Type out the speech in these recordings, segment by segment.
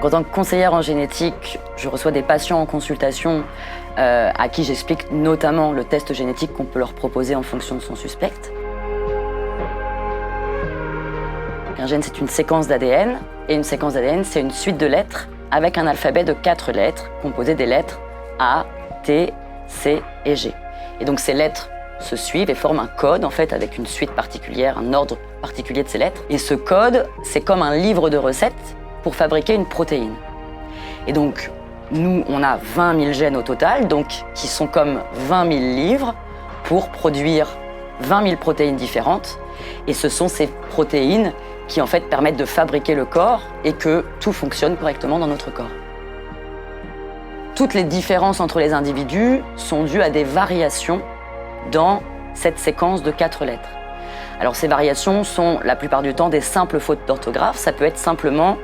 En tant que conseillère en génétique, je reçois des patients en consultation à qui j'explique notamment le test génétique qu'on peut leur proposer en fonction de son suspect. Un gène, c'est une séquence d'ADN, et une séquence d'ADN, c'est une suite de lettres avec un alphabet de 4 lettres, composé des lettres A, T, C et G. Et donc ces lettres se suivent et forment un code, en fait, avec une suite particulière, un ordre particulier de ces lettres. Et ce code, c'est comme un livre de recettes pour fabriquer une protéine. Et donc, nous, on a 20 000 gènes au total, donc qui sont comme 20 000 livres pour produire 20 000 protéines différentes. Et ce sont ces protéines qui, en fait, permettent de fabriquer le corps et que tout fonctionne correctement dans notre corps. Toutes les différences entre les individus sont dues à des variations dans cette séquence de 4 lettres. Alors ces variations sont la plupart du temps des simples fautes d'orthographe. Ça peut être simplement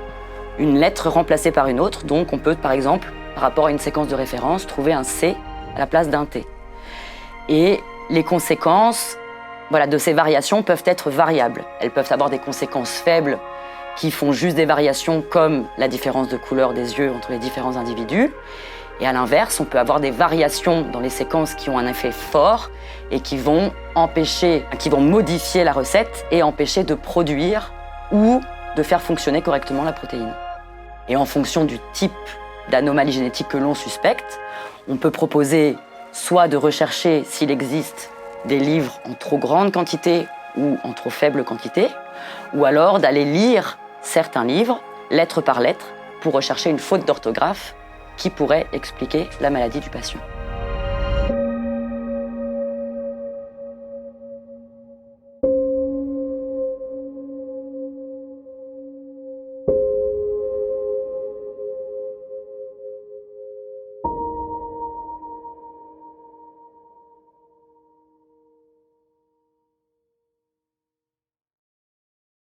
une lettre remplacée par une autre. Donc on peut par exemple, par rapport à une séquence de référence, trouver un C à la place d'un T. Et les conséquences de ces variations peuvent être variables. Elles peuvent avoir des conséquences faibles qui font juste des variations comme la différence de couleur des yeux entre les différents individus. Et à l'inverse, on peut avoir des variations dans les séquences qui ont un effet fort et qui vont modifier la recette et empêcher de produire ou de faire fonctionner correctement la protéine. Et en fonction du type d'anomalie génétique que l'on suspecte, on peut proposer soit de rechercher s'il existe des livres en trop grande quantité ou en trop faible quantité, ou alors d'aller lire certains livres, lettre par lettre, pour rechercher une faute d'orthographe qui pourrait expliquer la maladie du patient.